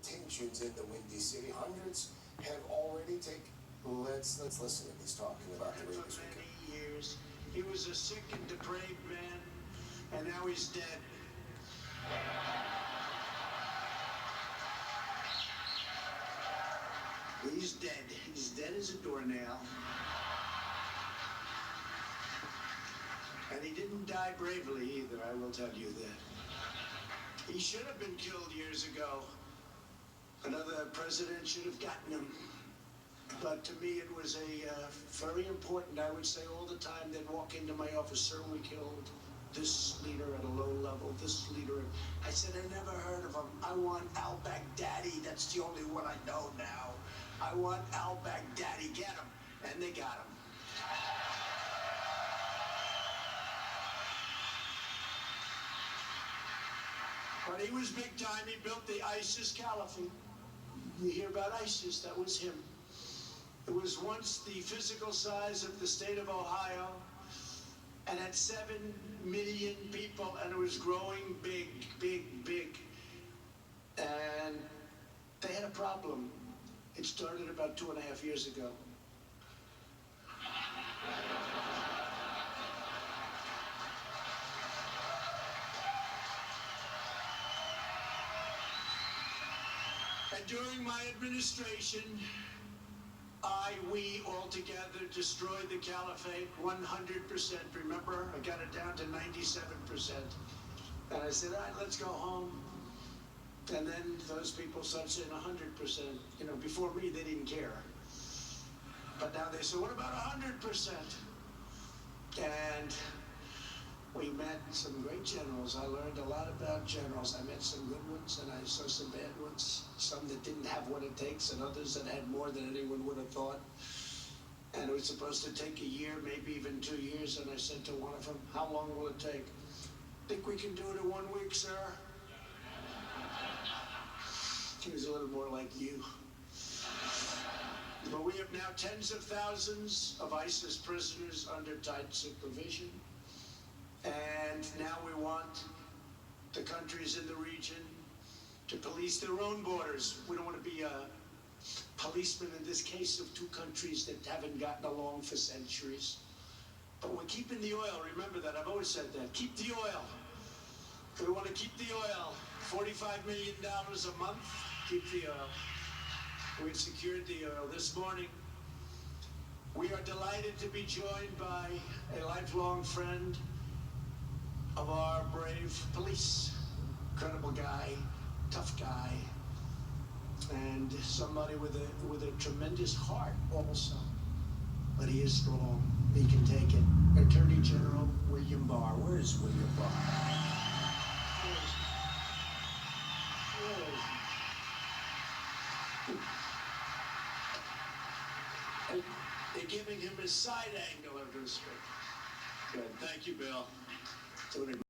tensions in the Windy City. Hundreds have already taken. Let's listen to these talking about the raid this weekend. For many years, he was a sick and depraved man, and now he's dead. He's dead. He's dead as a doornail. And he didn't die bravely either, I will tell you that. He should have been killed years ago. Another president should have gotten him. But to me, it was very important. I would say all the time they'd walk into my office, sir, we killed this leader at a low level, this leader. I said, I never heard of him. I want al-Baghdadi. That's the only one I know now. I want al-Baghdadi. Get him. And they got him. But he was big time. He built the ISIS caliphate. You hear about ISIS, that was him. It was once the physical size of the state of Ohio and had 7 million people, and it was growing big, big, big. And they had a problem. It started about 2.5 years ago. And during my administration, we all together destroyed the caliphate 100%. Remember, I got it down to 97%. And I said, all right, let's go home. And then those people started saying 100%. You know, before me, they didn't care. But now they say, what about 100%? And we met some great generals. I learned a lot about generals. I met some good ones, and I saw some bad ones. Some that didn't have what it takes, and others that had more than anyone would have thought. And it was supposed to take a year, maybe even 2 years. And I said to one of them, how long will it take? Think we can do it in 1 week, sir? He was a little more like you. But we have now tens of thousands of ISIS prisoners under tight supervision. And now we want the countries in the region to police their own borders. We don't want to be a policeman in this case of 2 countries that haven't gotten along for centuries. But we're keeping the oil. Remember that. I've always said that. Keep the oil. We want to keep the oil. $45 million a month. Keep the oil. We've secured the oil. This morning, we are delighted to be joined by a lifelong friend of our brave police. Incredible guy, tough guy, and somebody with a tremendous heart also. But he is strong. He can take it. Attorney General William Barr. Where is William Barr? They're giving him a side angle of respect. Good. Thank you, Bill.